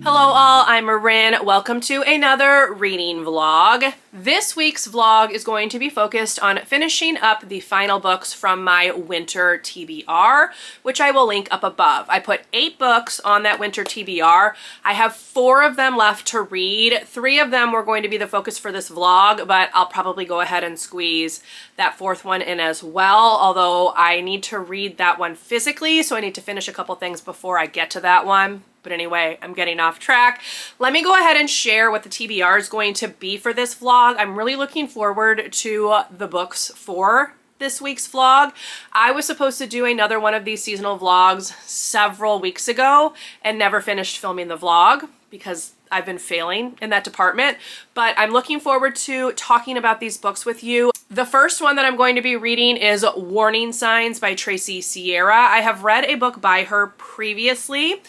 Hello all, I'm Marin. Welcome to another reading vlog. This week's vlog is going to be focused on finishing up the final books from my winter TBR, which I will link up above. I put 8 books on that winter TBR. I have 4 of them left to read. 3 of them were going to be the focus for this vlog, but I'll probably go ahead and squeeze that 4th one in as well, although I need to read that one physically, so I need to finish a couple things before I get to that one. But anyway, I'm getting off track. Let me go ahead and share what the TBR is going to be for this vlog. I'm really looking forward to the books for this week's vlog. I was supposed to do another one of these seasonal vlogs several weeks ago and never finished filming the vlog because I've been failing in that department, but I'm looking forward to talking about these books with you. The first one that I'm going to be reading is Warning Signs by Tracy Sierra. I have read a book by her previously,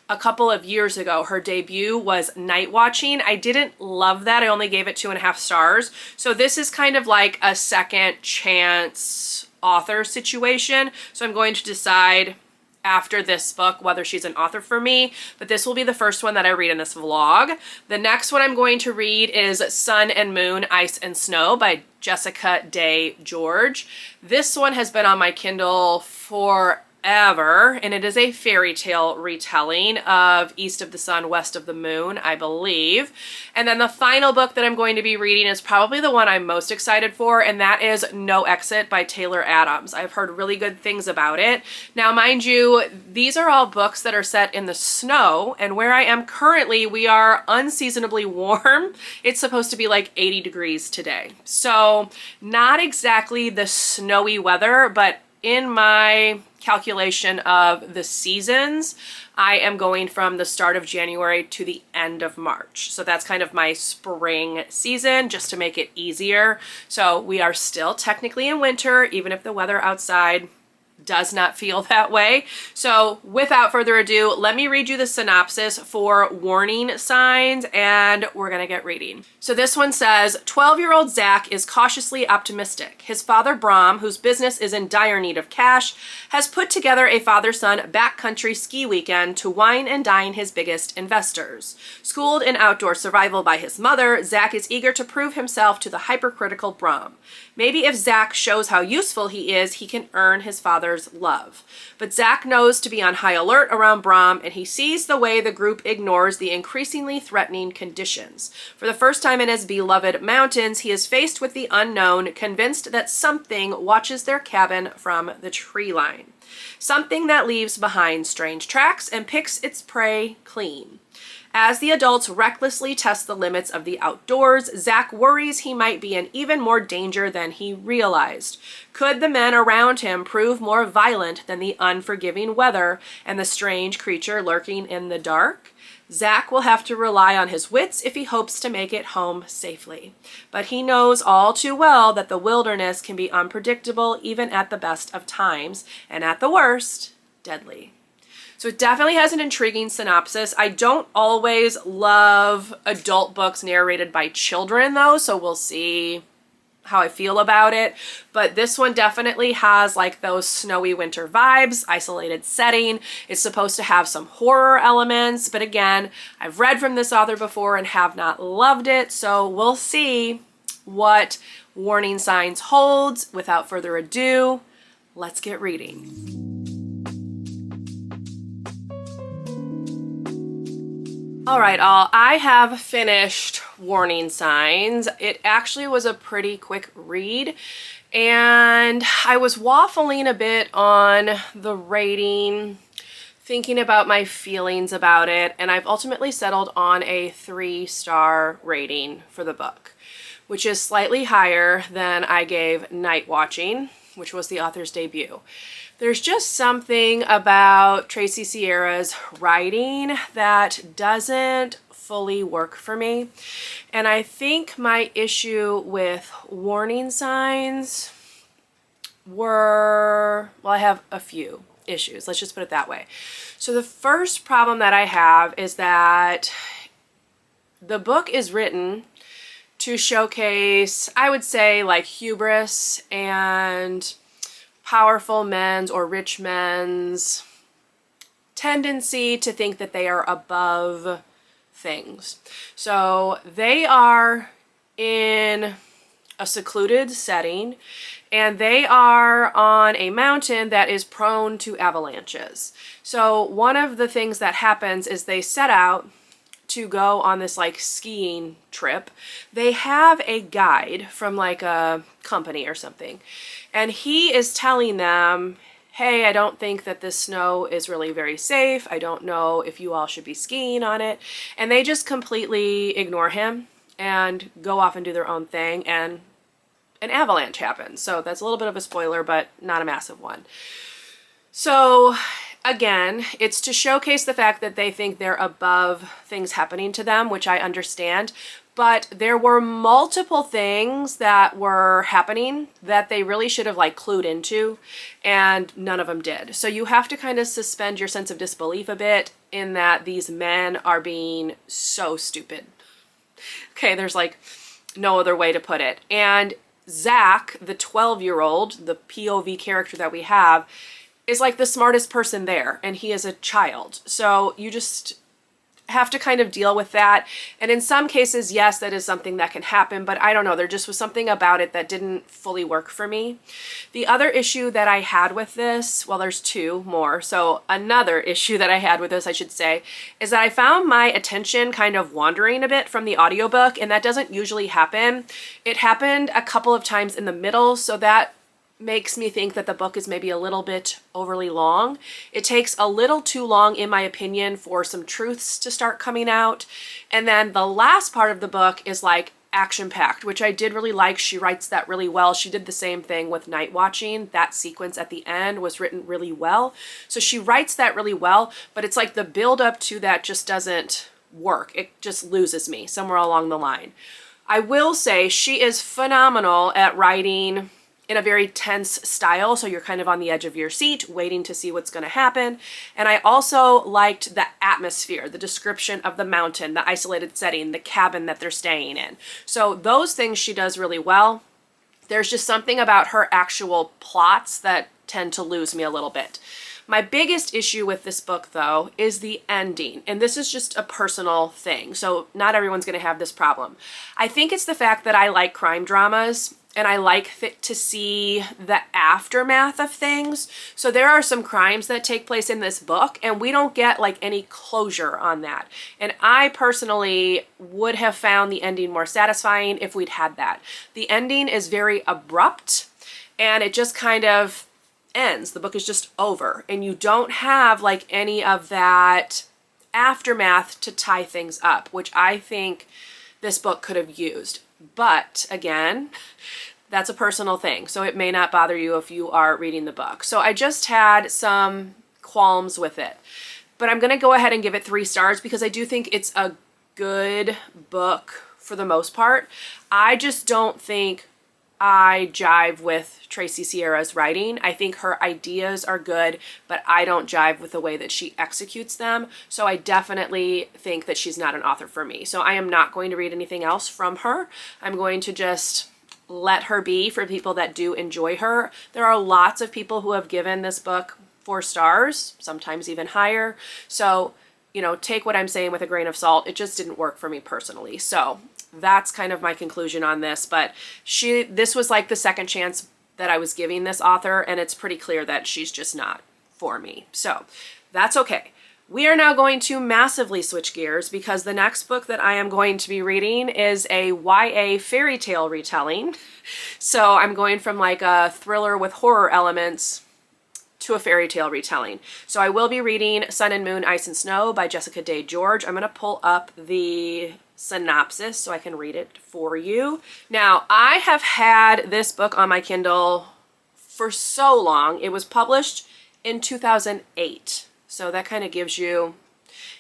a couple of years ago. Her debut was Night Watching. I didn't love that. I only gave it 2.5 stars. So this is kind of like a second chance author situation. So I'm going to decide after this book whether she's an author for me, but this will be the first one that I read in this vlog. The next one I'm going to read is Sun and Moon, Ice and Snow by Jessica Day George. This one has been on my Kindle forever, and it is a fairy tale retelling of East of the Sun, West of the Moon, I believe. And then the final book that I'm going to be reading is probably the one I'm most excited for, and that is No Exit by Taylor Adams. I've heard really good things about it. Now, mind you, these are all books that are set in the snow, and where I am currently, we are unseasonably warm. It's supposed to be like 80 degrees today. So not exactly the snowy weather, but in my calculation of the seasons, I am going from the start of January to the end of March. So that's kind of my spring season, just to make it easier. So we are still technically in winter, even if the weather outside does not feel that way. So without further ado, let me read you the synopsis for Warning Signs, and we're gonna get reading. So this one says, 12-year-old Zach is cautiously optimistic. His father Brom, whose business is in dire need of cash, has put together a father-son backcountry ski weekend to wine and dine his biggest investors. Schooled in outdoor survival by his mother, Zach is eager to prove himself to the hypercritical Brom. Maybe if Zach shows how useful he is, he can earn his father's love. But Zach knows to be on high alert around Brom, and he sees the way the group ignores the increasingly threatening conditions. For the first time in his beloved mountains, he is faced with the unknown, convinced that something watches their cabin from the tree line. Something that leaves behind strange tracks and picks its prey clean. As the adults recklessly test the limits of the outdoors, Zach worries he might be in even more danger than he realized. Could the men around him prove more violent than the unforgiving weather and the strange creature lurking in the dark? Zach will have to rely on his wits if he hopes to make it home safely. But he knows all too well that the wilderness can be unpredictable even at the best of times, and at the worst, deadly. So it definitely has an intriguing synopsis. I don't always love adult books narrated by children though, so we'll see how I feel about it. But this one definitely has like those snowy winter vibes, isolated setting. It's supposed to have some horror elements, but again, I've read from this author before and have not loved it, so we'll see what Warning Signs holds. Without further ado, let's get reading. All right, all, I have finished Warning Signs. It actually was a pretty quick read, and I was waffling a bit on the rating, thinking about my feelings about it, and I've ultimately settled on a 3-star rating for the book, which is slightly higher than I gave Night Watching, which was the author's debut. There's just something about Tracy Sierra's writing that doesn't fully work for me. And I think my issue with Warning Signs were, well, I have a few issues. Let's just put it that way. So the first problem that I have is that the book is written to showcase, I would say, like hubris and powerful men's or rich men's tendency to think that they are above things. So they are in a secluded setting, and they are on a mountain that is prone to avalanches. So one of the things that happens is they set out to go on this like skiing trip. They have a guide from like a company or something, and he is telling them, hey, I don't think that this snow is really very safe. I don't know if you all should be skiing on it. And they just completely ignore him and go off and do their own thing, and an avalanche happens. So that's a little bit of a spoiler, but not a massive one. So again, it's to showcase the fact that they think they're above things happening to them, which I understand. But there were multiple things that were happening that they really should have like clued into, and none of them did. So you have to kind of suspend your sense of disbelief a bit in that these men are being so stupid. Okay, there's like no other way to put it. And Zach, the 12-year-old, the POV character that we have, is like the smartest person there, and he is a child. So you just have to kind of deal with that. And in some cases, yes, that is something that can happen, but I don't know, there just was something about it that didn't fully work for me. The other issue that I had with this, well, there's two more. So another issue that I had with this, I should say, is that I found my attention kind of wandering a bit from the audiobook, and that doesn't usually happen. It happened a couple of times in the middle, so that makes me think that the book is maybe a little bit overly long. It takes a little too long, in my opinion, for some truths to start coming out. And then the last part of the book is like action-packed, which I did really like. She writes that really well. She did the same thing with Night Watching. That sequence at the end was written really well. So she writes that really well, but it's like the build up to that just doesn't work. It just loses me somewhere along the line. I will say she is phenomenal at writing in a very tense style, so you're kind of on the edge of your seat waiting to see what's going to happen. And I also liked the atmosphere, the description of the mountain, the isolated setting, the cabin that they're staying in. So those things she does really well. There's just something about her actual plots that tend to lose me a little bit. My biggest issue with this book, though, is the ending. And this is just a personal thing, so not everyone's going to have this problem. I think it's the fact that I like crime dramas, and I like to see the aftermath of things. So there are some crimes that take place in this book, and we don't get like any closure on that. And I personally would have found the ending more satisfying if we'd had that. The ending is very abrupt, and it just kind of ends. The book is just over, and you don't have like any of that aftermath to tie things up, which I think this book could have used. But again, that's a personal thing, so it may not bother you if you are reading the book. So I just had some qualms with it, but I'm going to go ahead and give it 3 stars because I do think it's a good book for the most part. I just don't think I jive with Tracy Sierra's writing. I think her ideas are good, but I don't jive with the way that she executes them. So I definitely think that she's not an author for me. So I am not going to read anything else from her. I'm going to just let her be for people that do enjoy her. There are lots of people who have given this book 4 stars, sometimes even higher. So, you know, take what I'm saying with a grain of salt. It just didn't work for me personally. So that's kind of my conclusion on this, but this was like the second chance that I was giving this author, and it's pretty clear that she's just not for me. So that's okay. We are now going to massively switch gears because the next book that I am going to be reading is a YA fairy tale retelling. So I'm going from like a thriller with horror elements to a fairy tale retelling. So I will be reading Sun and Moon, Ice and Snow by Jessica Day George. I'm going to pull up the synopsis so I can read it for you. Now, I have had this book on my Kindle for so long. It was published in 2008. So that kind of gives you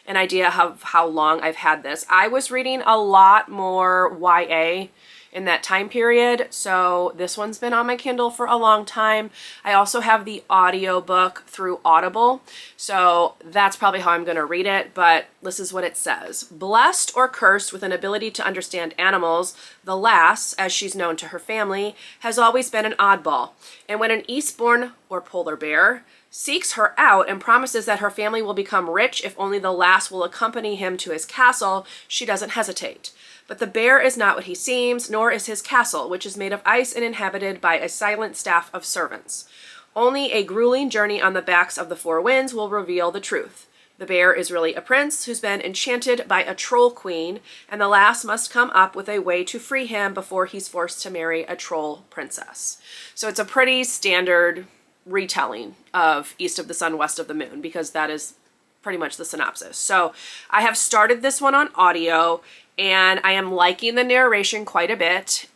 an idea of how long I've had this. I was reading a lot more YA in that time period, so this one's been on my Kindle for a long time. I also have the audiobook through Audible, so that's probably how I'm going to read it, but this is what it says. Blessed or cursed with an ability to understand animals, the lass, as she's known to her family, has always been an oddball, and when an Eastbourne or polar bear seeks her out and promises that her family will become rich if only the lass will accompany him to his castle, she doesn't hesitate. But the bear is not what he seems, nor is his castle, which is made of ice and inhabited by a silent staff of servants. Only a grueling journey on the backs of the four winds will reveal the truth. The bear is really a prince who's been enchanted by a troll queen, and the lass must come up with a way to free him before he's forced to marry a troll princess. So it's a pretty standard retelling of East of the Sun, West of the Moon, because that is pretty much the synopsis. So I have started this one on audio, and I am liking the narration quite a bit.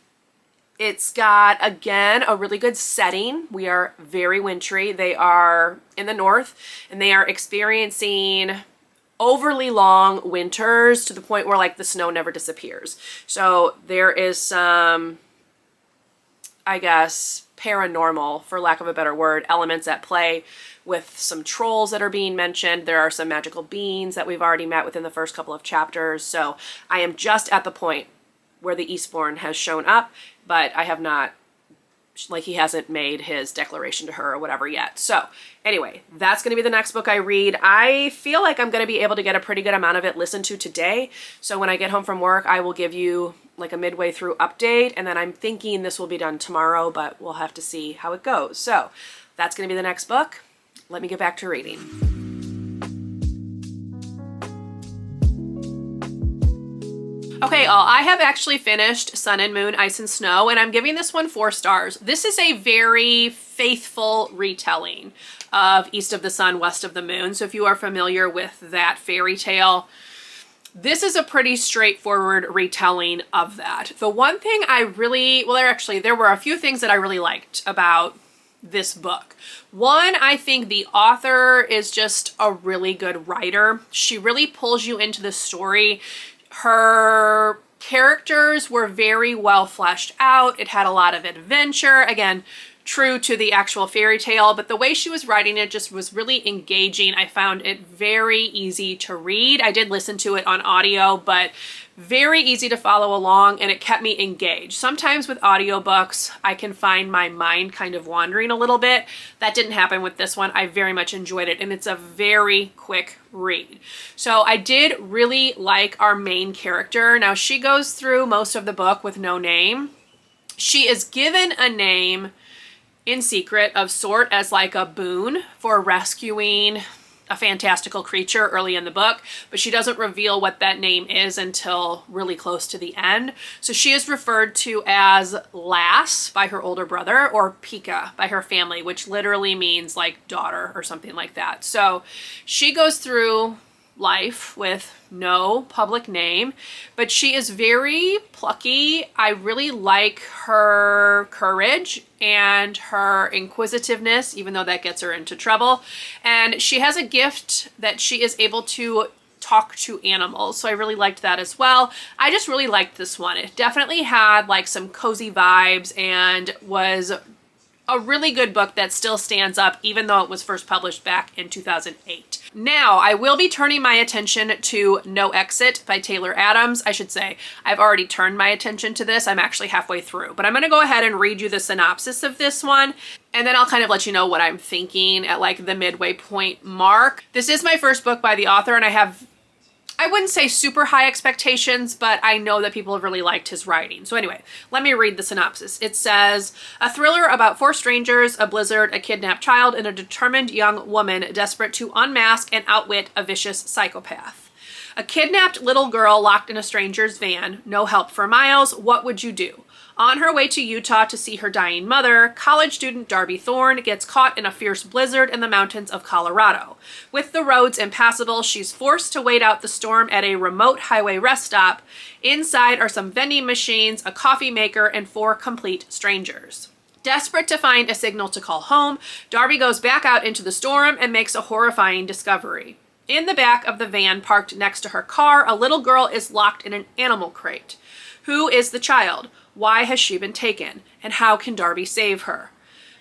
It's got, again, a really good setting. We are very wintry. They are in the north, and they are experiencing overly long winters to the point where, like, the snow never disappears. So there is some, I guess, paranormal, for lack of a better word, elements at play with some trolls that are being mentioned. There are some magical beings that we've already met within the first couple of chapters. So I am just at the point where the Eastborn has shown up, but I have not, like, he hasn't made his declaration to her or whatever yet. So anyway, that's going to be the next book I read. I feel like I'm going to be able to get a pretty good amount of it listened to today. So when I get home from work, I will give you like a midway through update, and then I'm thinking this will be done tomorrow, but we'll have to see how it goes. So that's going to be the next book. Let me get back to reading. Okay, I have actually finished Sun and Moon, Ice and Snow, and I'm giving this one 4 stars. This is a very faithful retelling of East of the Sun, West of the Moon. So if you are familiar with that fairy tale, this is a pretty straightforward retelling of that. The one thing I really, well, there were a few things that I really liked about this book. One, I think the author is just a really good writer. She really pulls you into the story. Her characters were very well fleshed out. It had a lot of adventure. Again, true to the actual fairy tale, but the way she was writing it just was really engaging. I found it very easy to read. I did listen to it on audio, but very easy to follow along, and it kept me engaged. Sometimes with audiobooks, I can find my mind kind of wandering a little bit. That didn't happen with this one. I very much enjoyed it, and it's a very quick read. So I did really like our main character. Now, she goes through most of the book with no name. She is given a name in secret of sort as like a boon for rescuing a fantastical creature early in the book, but she doesn't reveal what that name is until really close to the end. So she is referred to as Lass by her older brother, or Pika by her family, which literally means like daughter or something like that. So she goes through life with no public name, but she is very plucky. I really like her courage and her inquisitiveness, even though that gets her into trouble. And she has a gift that she is able to talk to animals. So I really liked that as well. I just really liked this one. It definitely had like some cozy vibes and was a really good book that still stands up, even though it was first published back in 2008. Now, I will be turning my attention to No Exit by Taylor Adams. I should say, I've already turned my attention to this. I'm actually halfway through, but I'm going to go ahead and read you the synopsis of this one, and then I'll kind of let you know what I'm thinking at like the midway point mark. This is my first book by the author, and I wouldn't say super high expectations, but I know that people have really liked his writing. So anyway, let me read the synopsis. It says, a thriller about 4 strangers, a blizzard, a kidnapped child, and a determined young woman desperate to unmask and outwit a vicious psychopath. A kidnapped little girl locked in a stranger's van, no help for miles, what would you do? On her way to Utah to see her dying mother, college student Darby Thorne gets caught in a fierce blizzard in the mountains of Colorado. With the roads impassable, she's forced to wait out the storm at a remote highway rest stop. Inside are some vending machines, a coffee maker, and 4 complete strangers. Desperate to find a signal to call home, Darby goes back out into the storm and makes a horrifying discovery. In the back of the van parked next to her car, a little girl is locked in an animal crate. Who is the child? Why has she been taken? And how can Darby save her?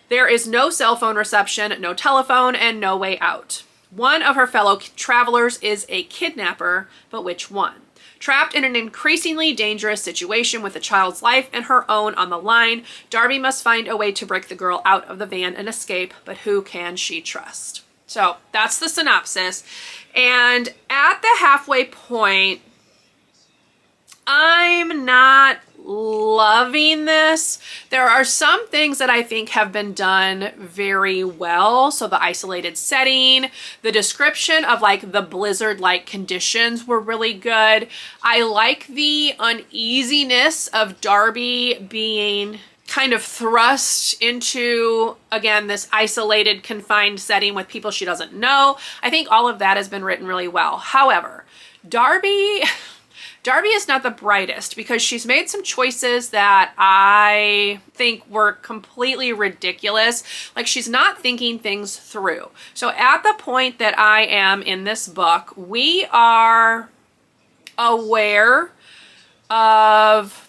There is no cell phone reception, no telephone, and no way out. One of her fellow travelers is a kidnapper, but which one? Trapped in an increasingly dangerous situation with a child's life and her own on the line, Darby must find a way to break the girl out of the van and escape, but who can she trust? So that's the synopsis. And at the halfway point, I'm not loving this. There are some things that I think have been done very well. So the isolated setting, the description of like the blizzard-like conditions were really good. I like the uneasiness of Darby being kind of thrust into, again, this isolated, confined setting with people she doesn't know. I think all of that has been written really well. However, Darby is not the brightest because she's made some choices that I think were completely ridiculous. Like, she's not thinking things through. So at the point that I am in this book, we are aware of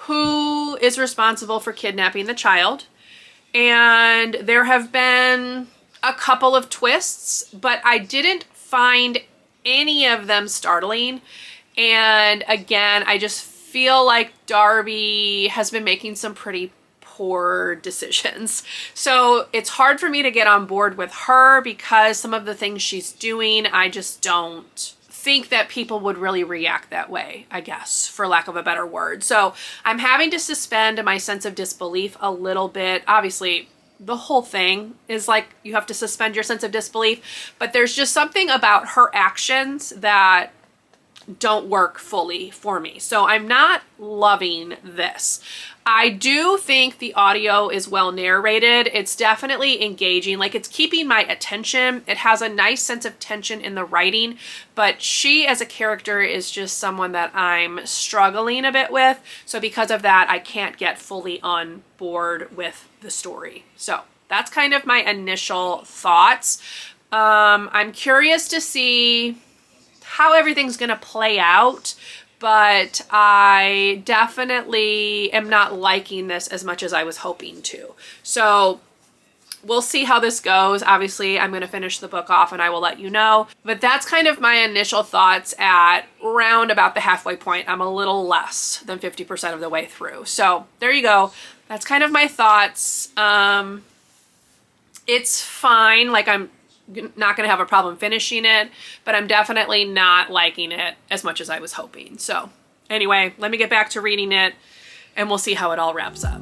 who is responsible for kidnapping the child. And there have been a couple of twists, but I didn't find any of them startling. And again, I just feel like Darby has been making some pretty poor decisions. So it's hard for me to get on board with her because some of the things she's doing, I just don't think that people would really react that way, I guess, for lack of a better word. So I'm having to suspend my sense of disbelief a little bit. Obviously, the whole thing is like you have to suspend your sense of disbelief, but there's just something about her actions that don't work fully for me. So I'm not loving this. I do think the audio is well narrated. It's definitely engaging, like it's keeping my attention. It has a nice sense of tension in the writing, but she as a character is just someone that I'm struggling a bit with. So because of that, I can't get fully on board with the story. So that's kind of my initial thoughts. I'm curious to see how everything's gonna play out, but I definitely am not liking this as much as I was hoping to. So we'll see how this goes. Obviously, I'm gonna finish the book off and I will let you know. But that's kind of my initial thoughts at round about the halfway point. I'm a little less than 50% of the way through. So there you go. That's kind of my thoughts. It's fine. Like, I'm not going to have a problem finishing it, but I'm definitely not liking it as much as I was hoping. So anyway, let me get back to reading it and we'll see how it all wraps up.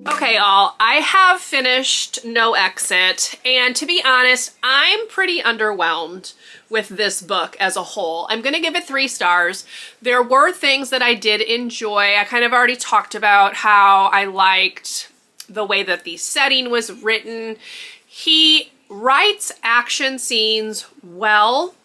Okay, y'all, I have finished No Exit, and to be honest, I'm pretty underwhelmed with this book as a whole. I'm gonna give it 3 stars. There were things that I did enjoy. I kind of already talked about how I liked the way that the setting was written. He writes action scenes well,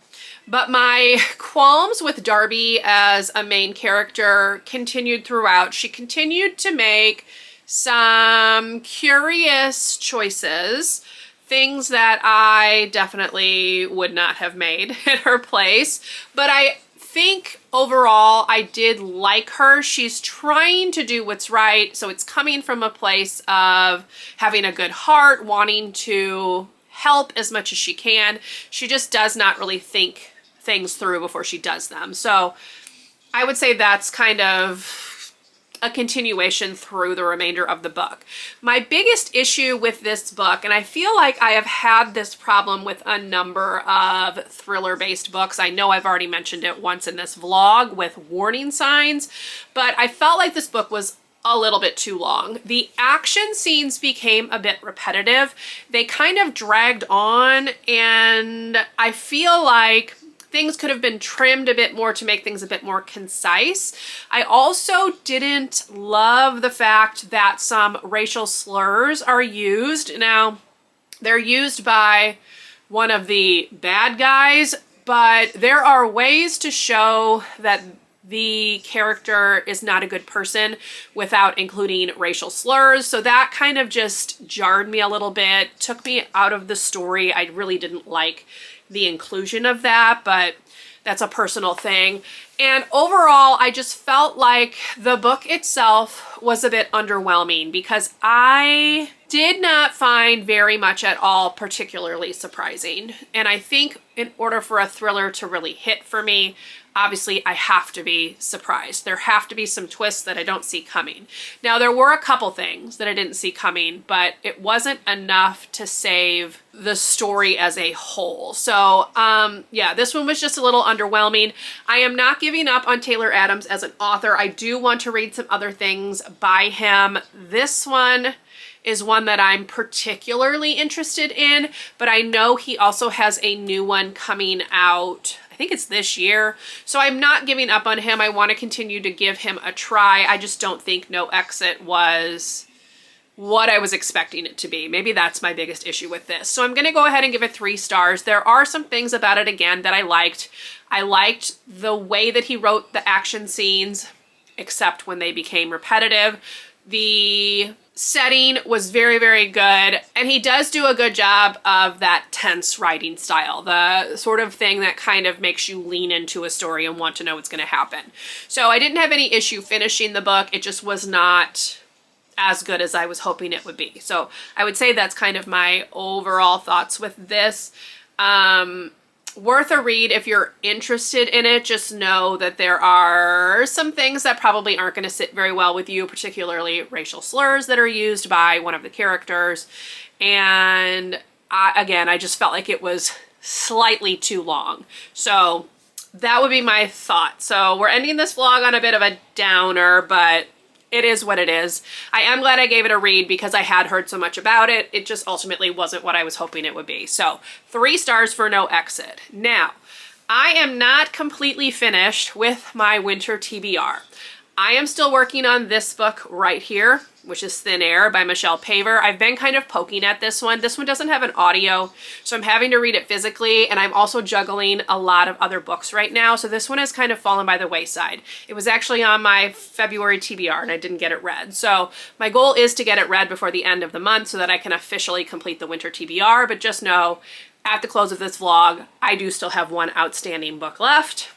but my qualms with Darby as a main character continued throughout. She continued to make some curious choices, things that I definitely would not have made in her place. But I think overall I did like her. She's trying to do what's right, so it's coming from a place of having a good heart, wanting to help as much as she can. She just does not really think things through before she does them. So I would say that's kind of a continuation through the remainder of the book. My biggest issue with this book, and I feel like I have had this problem with a number of thriller-based books. I know I've already mentioned it once in this vlog with warning signs, but I felt like this book was a little bit too long. The action scenes became a bit repetitive. They kind of dragged on, and I feel like things could have been trimmed a bit more to make things a bit more concise. I also didn't love the fact that some racial slurs are used. Now, they're used by one of the bad guys, but there are ways to show that the character is not a good person without including racial slurs. So that kind of just jarred me a little bit, took me out of the story. I really didn't like the inclusion of that, but that's a personal thing. And overall, I just felt like the book itself was a bit underwhelming because I did not find very much at all particularly surprising. And I think in order for a thriller to really hit for me, obviously I have to be surprised. There have to be some twists that I don't see coming. Now, there were a couple things that I didn't see coming, but it wasn't enough to save the story as a whole. So yeah, this one was just a little underwhelming. I am not giving up on Taylor Adams as an author. I do want to read some other things by him. This one is one that I'm particularly interested in, but I know he also has a new one coming out. I think it's this year. So I'm not giving up on him. I want to continue to give him a try. I just don't think No Exit was what I was expecting it to be. Maybe that's my biggest issue with this. So I'm going to go ahead and give it 3 stars. There are some things about it, again, that I liked. I liked the way that he wrote the action scenes, except when they became repetitive. The setting was very, very good, and he does do a good job of that tense writing style, the sort of thing that kind of makes you lean into a story and want to know what's going to happen. So I didn't have any issue finishing the book. It just was not as good as I was hoping it would be. So I would say that's kind of my overall thoughts with this. Worth a read if you're interested in it. Just know that there are some things that probably aren't going to sit very well with you, particularly racial slurs that are used by one of the characters. And again, I just felt like it was slightly too long. So that would be my thought. So we're ending this vlog on a bit of a downer, but it is what it is. I am glad I gave it a read because I had heard so much about it. It just ultimately wasn't what I was hoping it would be. So 3 stars for No Exit. Now, I am not completely finished with my winter TBR. I am still working on this book right here, which is Thin Air by Michelle Paver. I've been kind of poking at this one. This one doesn't have an audio, so I'm having to read it physically, and I'm also juggling a lot of other books right now, so this one has kind of fallen by the wayside. It was actually on my February TBR, and I didn't get it read. So my goal is to get it read before the end of the month so that I can officially complete the winter TBR, but just know, at the close of this vlog, I do still have one outstanding book left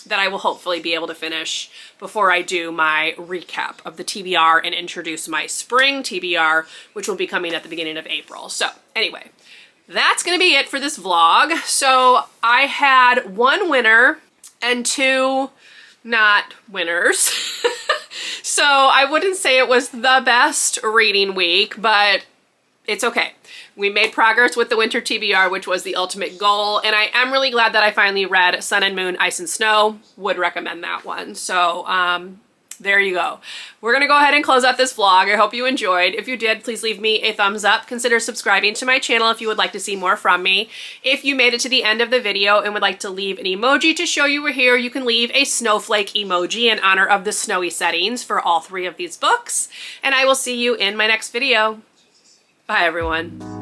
that I will hopefully be able to finish before I do my recap of the TBR and introduce my spring TBR, which will be coming at the beginning of April. So anyway, that's gonna be it for this vlog. So I had 1 winner and 2 not winners. So I wouldn't say it was the best reading week, but it's okay. We made progress with the winter TBR, which was the ultimate goal, and I am really glad that I finally read Sun and Moon, Ice and Snow. Would recommend that one. So there you go. We're gonna go ahead and close out this vlog. I hope you enjoyed. If you did, please leave me a thumbs up. Consider subscribing to my channel if you would like to see more from me. If you made it to the end of the video and would like to leave an emoji to show you were here, you can leave a snowflake emoji in honor of the snowy settings for all 3 of these books. And I will see you in my next video. Bye, everyone.